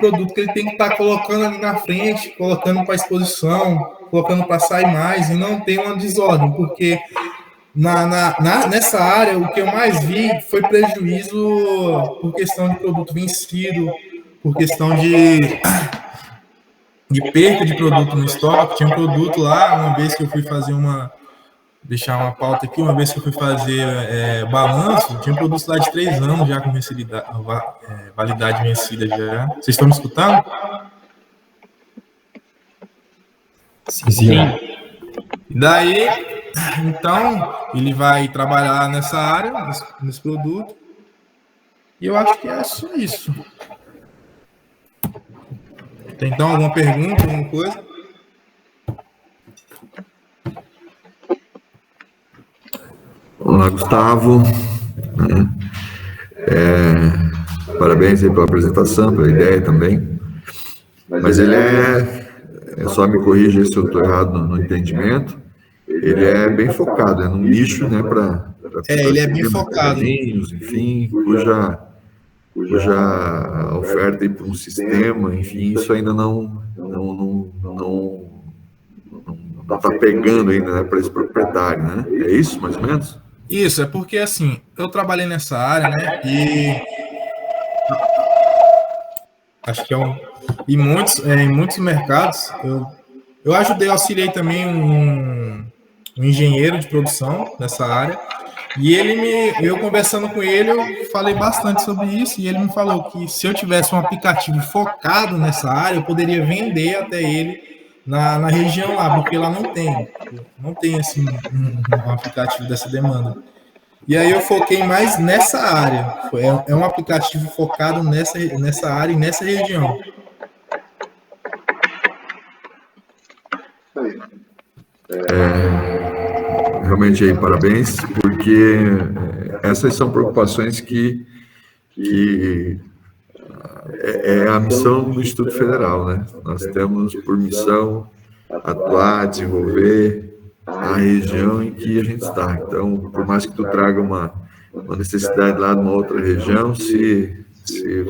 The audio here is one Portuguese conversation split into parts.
produto que ele tem que estar colocando ali na frente, colocando para exposição, colocando para sair mais, e não tem uma desordem, porque nessa área o que eu mais vi foi prejuízo por questão de produto vencido, por questão de perda de produto no estoque. Tinha um produto lá, uma vez que eu fui fazer deixar uma pauta aqui, uma vez que eu fui fazer balanço, tinha um produto lá de 3 anos já com validade vencida já. Vocês estão me escutando? Sim. E daí, então, ele vai trabalhar nessa área, nesse produto, e eu acho que é só isso. Tem então alguma pergunta, alguma coisa? Olá, Gustavo. Parabéns aí pela apresentação, pela ideia também. Mas ele só me corrija se eu estou errado no entendimento, ele é bem focado, é num nicho, né, para ele é bem focado. Enfim, cuja oferta para um sistema, enfim, isso ainda não está pegando ainda, né, para esse proprietário, né? É isso, mais ou menos? Isso, é porque, assim, eu trabalhei nessa área, né, e acho que em muitos mercados, eu ajudei, auxiliei também um engenheiro de produção nessa área, e eu conversando com ele, eu falei bastante sobre isso, e ele me falou que se eu tivesse um aplicativo focado nessa área, eu poderia vender até ele na região lá, porque lá não tem assim, um aplicativo dessa demanda. E aí eu foquei mais nessa área. É um aplicativo focado nessa área e nessa região. Realmente aí, parabéns, porque essas são preocupações que é a missão do Instituto Federal, né? Nós temos por missão atuar, desenvolver a região em que a gente está. Então, por mais que tu traga uma necessidade lá de uma outra região, se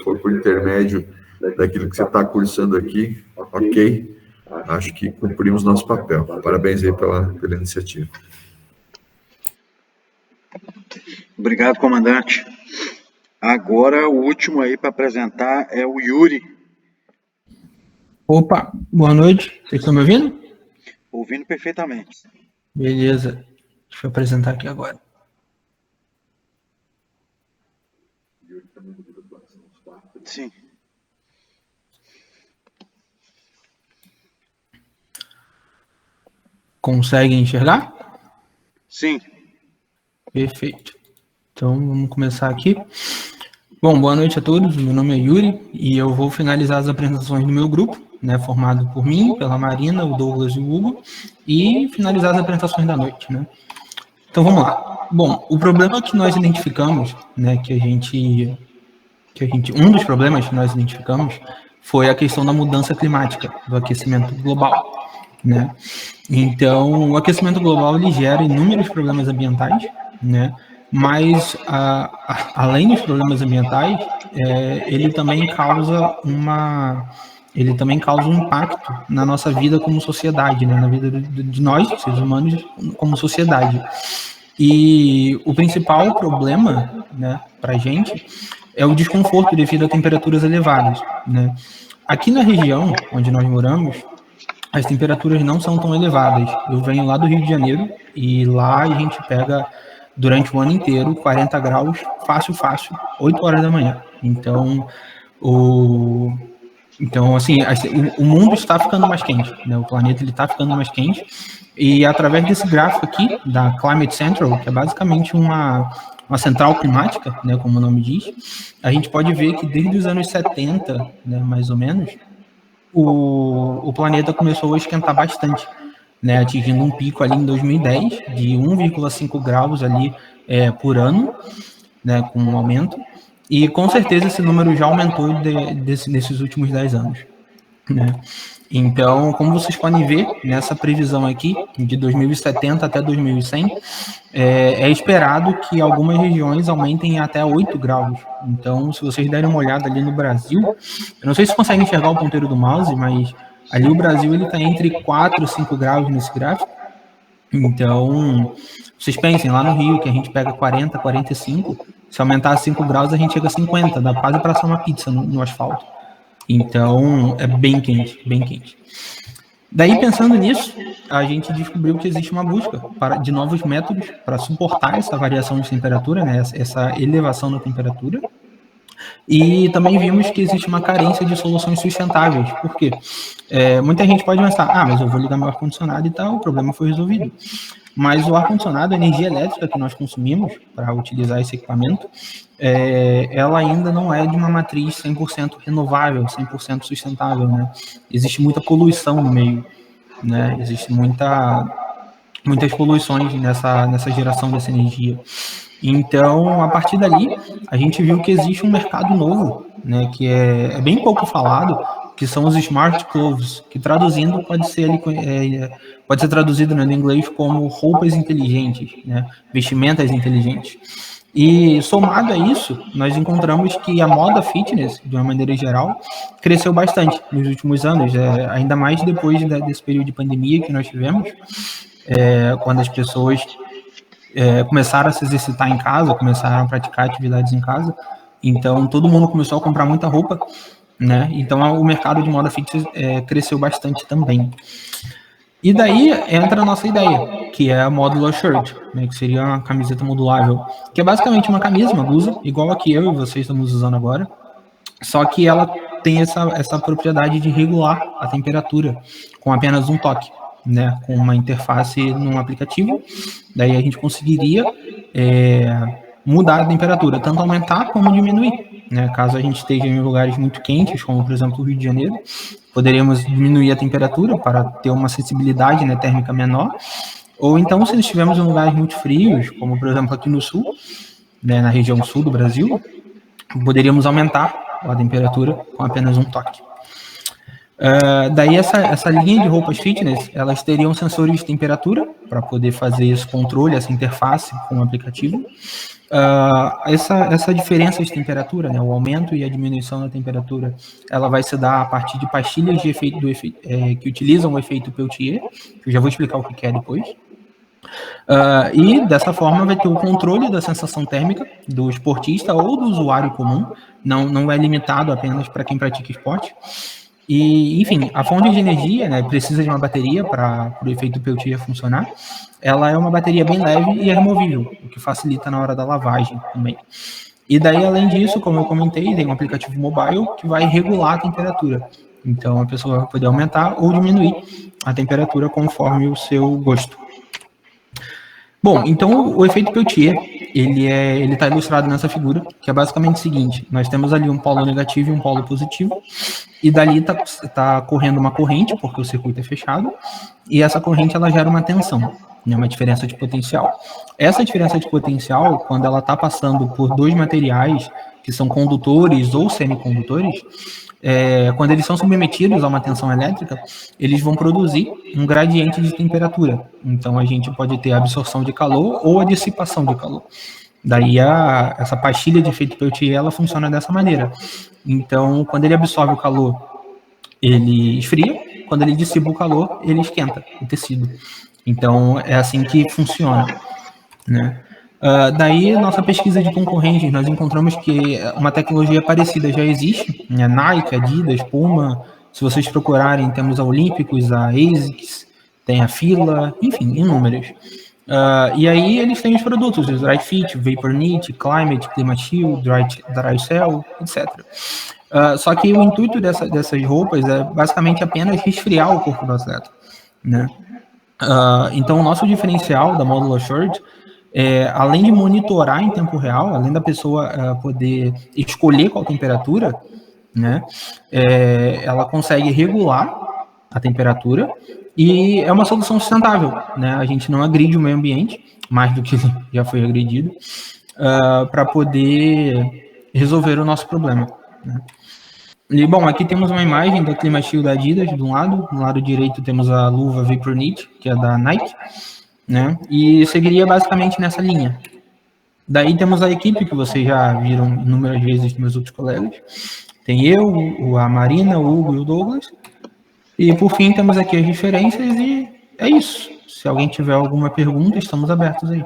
for por intermédio daquilo que você está cursando aqui, ok, acho que cumprimos nosso papel. Parabéns aí pela iniciativa. Obrigado, comandante. Agora, o último aí para apresentar é o Yuri. Opa, boa noite. Vocês estão me ouvindo? Ouvindo perfeitamente. Beleza. Deixa eu apresentar aqui agora. Sim. Conseguem enxergar? Sim. Perfeito. Então, vamos começar aqui. Bom, boa noite a todos. Meu nome é Yuri e eu vou finalizar as apresentações do meu grupo, né, formado por mim, pela Marina, o Douglas e o Hugo, e finalizar as apresentações da noite, né? Então, vamos lá. Bom, o problema que nós identificamos, né, um dos problemas que nós identificamos foi a questão da mudança climática, do aquecimento global, né? Então, o aquecimento global ele gera inúmeros problemas ambientais, né? Mas, além dos problemas ambientais, ele também causa um impacto na nossa vida como sociedade, né? Na vida de nós, seres humanos, como sociedade. E o principal problema, né, para a gente é o desconforto devido a temperaturas elevadas, né? Aqui na região onde nós moramos, as temperaturas não são tão elevadas. Eu venho lá do Rio de Janeiro e lá a gente pega, durante o ano inteiro, 40 graus, fácil, 8 horas da manhã. Então, assim, o mundo está ficando mais quente, né? O planeta está ficando mais quente. E através desse gráfico aqui, da Climate Central, que é basicamente uma central climática, né, como o nome diz, a gente pode ver que desde os anos 70, né, mais ou menos, o planeta começou a esquentar bastante, né, atingindo um pico ali em 2010 de 1,5 graus ali por ano, né, com um aumento, e com certeza esse número já aumentou nesses últimos 10 anos. né? Então, como vocês podem ver, nessa previsão aqui, de 2070 até 2100, é esperado que algumas regiões aumentem até 8 graus. Então, se vocês derem uma olhada ali no Brasil, eu não sei se conseguem enxergar o ponteiro do mouse, mas ali o Brasil está entre 4 e 5 graus nesse gráfico. Então, vocês pensem, lá no Rio, que a gente pega 40, 45, se aumentar 5 graus, a gente chega a 50, dá quase para assar uma pizza no asfalto. Então, é bem quente, bem quente. Daí, pensando nisso, a gente descobriu que existe uma busca de novos métodos para suportar essa variação de temperatura, né, essa elevação da temperatura. E também vimos que existe uma carência de soluções sustentáveis. Por quê? Muita gente pode pensar, mas eu vou ligar meu ar-condicionado e tal, o problema foi resolvido. Mas o ar-condicionado, a energia elétrica que nós consumimos para utilizar esse equipamento, ela ainda não é de uma matriz 100% renovável, 100% sustentável, né? Existe muita poluição no meio, né? Existe muitas poluições nessa geração dessa energia. Então, a partir dali, a gente viu que existe um mercado novo, né, que é bem pouco falado, que são os smart clothes, que traduzindo pode ser traduzido, né, no inglês como roupas inteligentes, né, vestimentas inteligentes. E somado a isso, nós encontramos que a moda fitness, de uma maneira geral, cresceu bastante nos últimos anos, ainda mais depois desse período de pandemia que nós tivemos, quando as pessoas começaram a se exercitar em casa, começaram a praticar atividades em casa, então todo mundo começou a comprar muita roupa, né? Então o mercado de moda fitness cresceu bastante também. E daí entra a nossa ideia, que é a modular shirt, né, que seria uma camiseta modulável, que é basicamente uma camisa, uma blusa, igual a que eu e vocês estamos usando agora, só que ela tem essa propriedade de regular a temperatura com apenas um toque, né, com uma interface num aplicativo. Daí a gente conseguiria mudar a temperatura, tanto aumentar como diminuir, né, caso a gente esteja em lugares muito quentes, como por exemplo o Rio de Janeiro, poderíamos diminuir a temperatura para ter uma sensibilidade, né, térmica menor, ou então se estivermos em lugares muito frios, como por exemplo aqui no sul, né, na região sul do Brasil, poderíamos aumentar a temperatura com apenas um toque. Daí essa linha de roupas fitness, elas teriam sensores de temperatura para poder fazer esse controle, essa interface com o aplicativo. Essa diferença de temperatura, né, o aumento e a diminuição da temperatura, ela vai se dar a partir de pastilhas de efeito que utilizam o efeito Peltier, que eu já vou explicar o que é depois. E dessa forma vai ter o controle da sensação térmica do esportista ou do usuário comum, não é limitado apenas para quem pratica esporte. E, enfim, a fonte de energia, né, precisa de uma bateria para o efeito Peltier funcionar. Ela é uma bateria bem leve e é removível, o que facilita na hora da lavagem também. E daí, além disso, como eu comentei, tem um aplicativo mobile que vai regular a temperatura. Então, a pessoa vai poder aumentar ou diminuir a temperatura conforme o seu gosto. Bom, então o efeito Peltier, ele está ilustrado nessa figura, que é basicamente o seguinte: nós temos ali um polo negativo e um polo positivo, e dali está correndo uma corrente, porque o circuito é fechado, e essa corrente ela gera uma tensão, né, uma diferença de potencial. Essa diferença de potencial, quando ela está passando por dois materiais que são condutores ou semicondutores, quando eles são submetidos a uma tensão elétrica, eles vão produzir um gradiente de temperatura. Então, a gente pode ter a absorção de calor ou a dissipação de calor. Daí, essa pastilha de efeito Peltier, ela funciona dessa maneira. Então, quando ele absorve o calor, ele esfria. Quando ele dissipa o calor, ele esquenta o tecido. Então, é assim que funciona, né? Daí, nossa pesquisa de concorrentes, nós encontramos que uma tecnologia parecida já existe, né? Nike, Adidas, Puma. Se vocês procurarem, temos a Olímpicos, a ASICS, tem a Fila, enfim, inúmeros. E aí eles têm os produtos, os Dry Fit, Vapor Knit, Climate, Climachill, Dry Cell, etc. Só que o intuito dessas roupas é basicamente apenas resfriar o corpo do atleta, né? Então, o nosso diferencial da Modular Shirt, além de monitorar em tempo real, além da pessoa poder escolher qual temperatura, né, ela consegue regular a temperatura e é uma solução sustentável, né? A gente não agride o meio ambiente, mais do que já foi agredido, para poder resolver o nosso problema, né? E, bom, aqui temos uma imagem da Climachill da Adidas, de um lado. No lado direito temos a luva Vaporknit, que é da Nike, né? E seguiria basicamente nessa linha. Daí temos a equipe, que vocês já viram inúmeras vezes dos meus outros colegas. Tem eu, a Marina, o Hugo e o Douglas. E, por fim, temos aqui as diferenças e é isso. Se alguém tiver alguma pergunta, estamos abertos aí.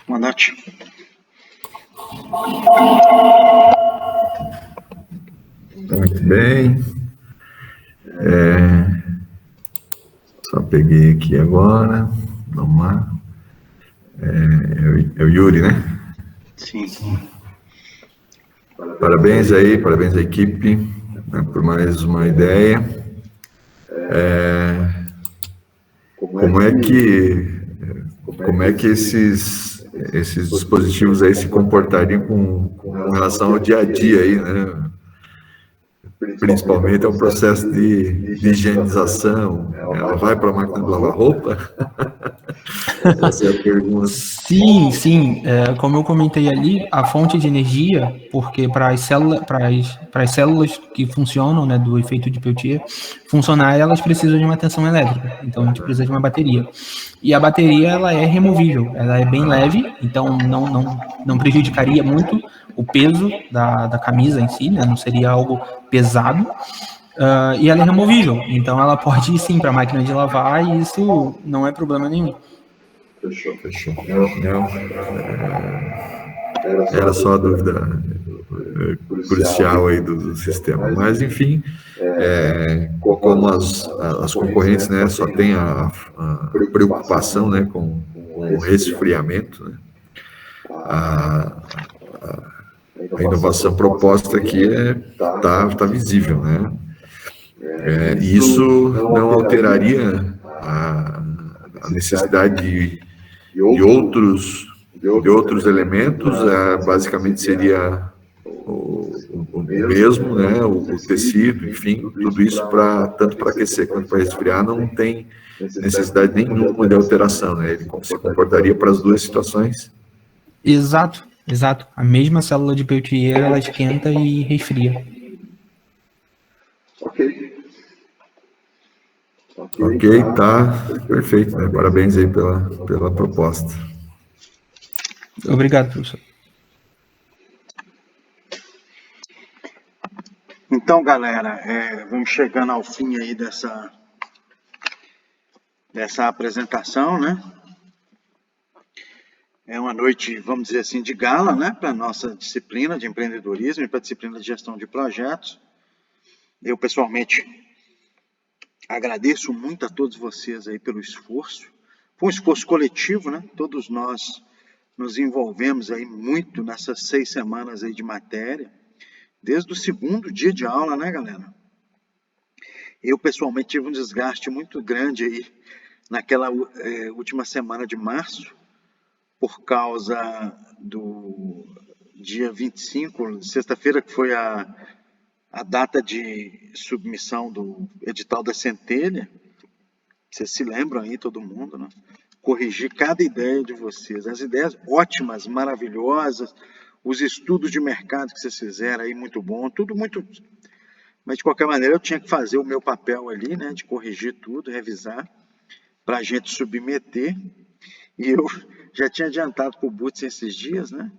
Comandante. Muito bem. Só peguei aqui agora. Vamos lá. É o Yuri, né? Sim. Parabéns aí, parabéns à equipe, né, por mais uma ideia. Como é que esses dispositivos aí se comportariam com relação ao dia a dia aí, né? Principalmente ao processo de higienização. Ela vai para a máquina de lavar roupa? Essa é a pergunta. Sim. Como eu comentei ali, a fonte de energia, porque para as células que funcionam, né, do efeito de Peltier, funcionar, elas precisam de uma tensão elétrica. Então, a gente precisa de uma bateria. E a bateria, ela é removível. Ela é bem leve, então não prejudicaria muito o peso da camisa em si, né? Não seria algo pesado. E ela é removível, então ela pode ir sim para a máquina de lavar e isso não é problema nenhum. Fechou. Não. Era só a dúvida crucial aí do sistema. Mas, enfim, como as concorrentes, né, só tem a preocupação, né, com o resfriamento, né, a inovação proposta aqui tá visível, né? Isso não alteraria a necessidade de outros elementos, basicamente seria o mesmo, né? O tecido, enfim, tudo isso tanto para aquecer quanto para resfriar não tem necessidade nenhuma de alteração, né? Ele se comportaria para as duas situações. Exato. A mesma célula de Peltier, ela esquenta e resfria. Ok, tá perfeito, né? Parabéns aí pela proposta. Obrigado, professor. Então, galera, vamos chegando ao fim aí dessa apresentação, né? É uma noite, vamos dizer assim, de gala, né? Para a nossa disciplina de empreendedorismo e para a disciplina de gestão de projetos. Eu, pessoalmente, agradeço muito a todos vocês aí pelo esforço. Foi um esforço coletivo, né? Todos nós nos envolvemos aí muito nessas 6 semanas aí de matéria, desde o segundo dia de aula, né, galera? Eu, pessoalmente, tive um desgaste muito grande aí naquela última semana de março, por causa do dia 25, sexta-feira, que foi a data de submissão do edital da Centelha. Vocês se lembram aí, todo mundo, né? Corrigir cada ideia de vocês. As ideias ótimas, maravilhosas, os estudos de mercado que vocês fizeram aí, muito bom, tudo muito... Mas, de qualquer maneira, eu tinha que fazer o meu papel ali, né, de corrigir tudo, revisar, para a gente submeter. E eu já tinha adiantado para o Butz esses dias, né?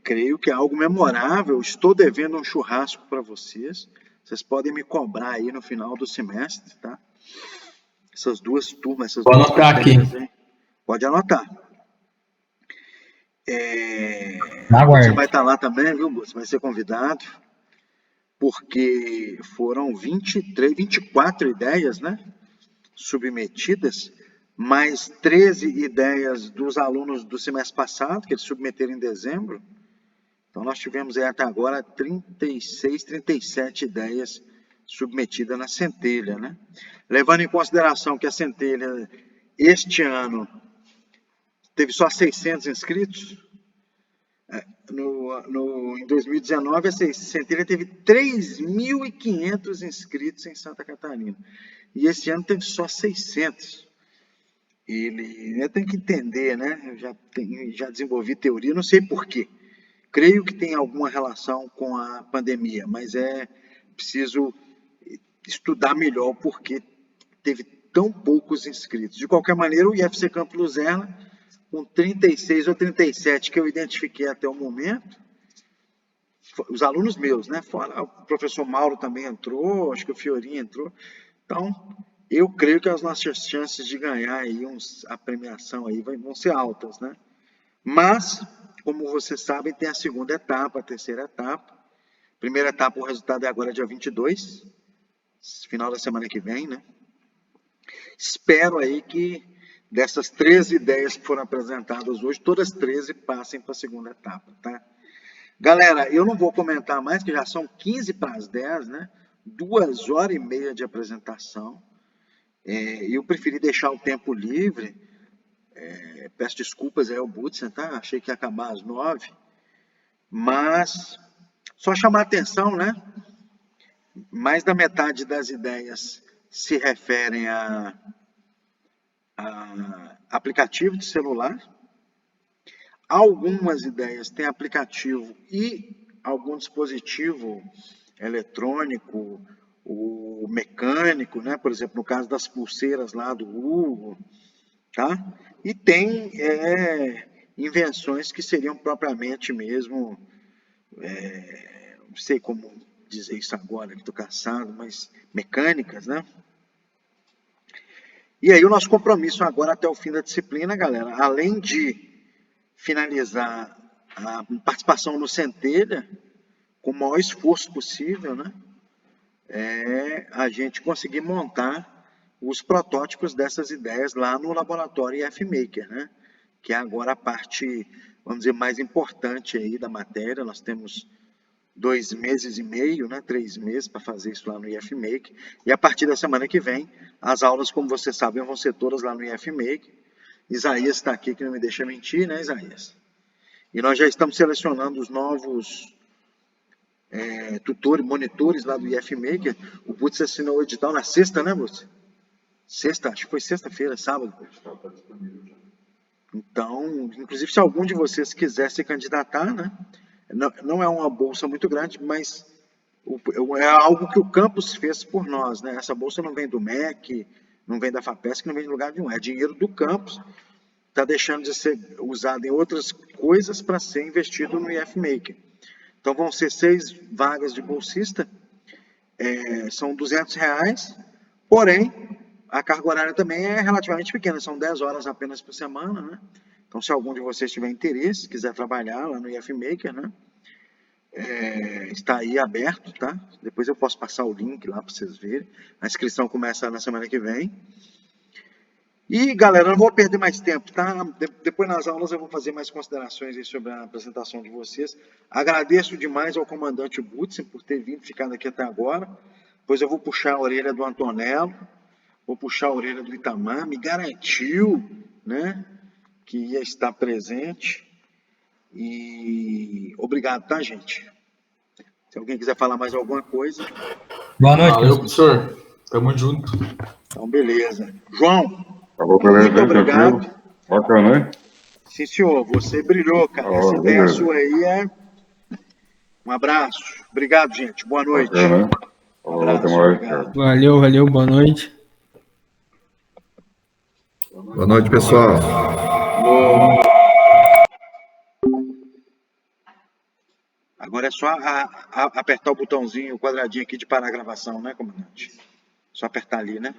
Creio que é algo memorável. Estou devendo um churrasco para vocês. Vocês podem me cobrar aí no final do semestre, tá? Essas duas turmas, essas Vou duas anotar aqui. Hein? Pode anotar. Você vai estar lá também, viu, Butz? Vai ser convidado. Porque foram 24 ideias, né? Submetidas, mais 13 ideias dos alunos do semestre passado, que eles submeteram em dezembro. Então, nós tivemos aí até agora 37 ideias submetidas na Centelha, né? Levando em consideração que a Centelha, este ano, teve só 600 inscritos, em 2019, a Centelha teve 3.500 inscritos em Santa Catarina. E esse ano teve só 600. Eu tenho que entender, né? Eu já desenvolvi teoria, não sei por quê, Creio que tem alguma relação com a pandemia, mas é preciso estudar melhor porque teve tão poucos inscritos. De qualquer maneira, o IFC Campo Luzerna, com 36 ou 37 que eu identifiquei até o momento, os alunos meus, né? Fora o professor Mauro também entrou, acho que o Fiorinho entrou. Então, eu creio que as nossas chances de ganhar aí a premiação aí vão ser altas, né? Mas, como vocês sabem, tem a segunda etapa, a terceira etapa. Primeira etapa, o resultado é agora dia 22, final da semana que vem, né? Espero aí que dessas 13 ideias que foram apresentadas hoje, todas 13 passem para a segunda etapa, tá? Galera, eu não vou comentar mais, que já são 15 para as 10, né? 2h30 de apresentação. Eu preferi deixar o tempo livre. Peço desculpas aí ao Butsen, tá? Achei que ia acabar às 9. Mas, só chamar a atenção, né? Mais da metade das ideias se referem a aplicativo de celular. Algumas ideias têm aplicativo e algum dispositivo eletrônico, o mecânico, né? Por exemplo, no caso das pulseiras lá do Hugo, tá? E tem invenções que seriam propriamente mesmo, não sei como dizer isso agora, que estou cansado, mas mecânicas, né? E aí o nosso compromisso agora até o fim da disciplina, galera, além de finalizar a participação no Centelha, com o maior esforço possível, né? A gente conseguir montar os protótipos dessas ideias lá no laboratório IFMaker, né? Que é agora a parte, vamos dizer, mais importante aí da matéria. Nós temos 2 meses e meio, né? 3 meses para fazer isso lá no IFMaker. E a partir da semana que vem, as aulas, como vocês sabem, vão ser todas lá no IFMaker. Isaías está aqui, que não me deixa mentir, né, Isaías? E nós já estamos selecionando os novos tutores, monitores lá do IFMaker. O Butz assinou o edital na sexta, né, Butz? Sexta, acho que foi sexta-feira, sábado. Então, inclusive, se algum de vocês quiser se candidatar, né? Não é uma bolsa muito grande, mas é algo que o campus fez por nós, né? Essa bolsa não vem do MEC, não vem da FAPESC, não vem de lugar nenhum. É dinheiro do campus, está deixando de ser usado em outras coisas para ser investido no IFMaker. Então, vão ser 6 vagas de bolsista, são R$200, porém, a carga horária também é relativamente pequena, são 10 horas apenas por semana, né? Então, se algum de vocês tiver interesse, quiser trabalhar lá no IFMaker, né? Está aí aberto, tá? Depois eu posso passar o link lá para vocês verem. A inscrição começa na semana que vem. E, galera, não vou perder mais tempo, tá? Depois nas aulas eu vou fazer mais considerações aí sobre a apresentação de vocês. Agradeço demais ao comandante Butsen por ter vindo, ficado aqui até agora. Depois eu vou puxar a orelha do Antonello, vou puxar a orelha do Itamar, me garantiu, né, que ia estar presente. E obrigado, tá, gente? Se alguém quiser falar mais alguma coisa. Boa noite, valeu, professor. Tamo junto. Então, beleza. João, beleza, muito obrigado. Bacana, hein? Sim, senhor. Você brilhou, cara. Essa ideia sua aí é... Um abraço. Obrigado, gente. Boa noite. Bacana, Um abraço. Valeu, boa noite. Boa noite, pessoal. Agora é só apertar o botãozinho, o quadradinho aqui de parar a gravação, né, comandante? Só apertar ali, né?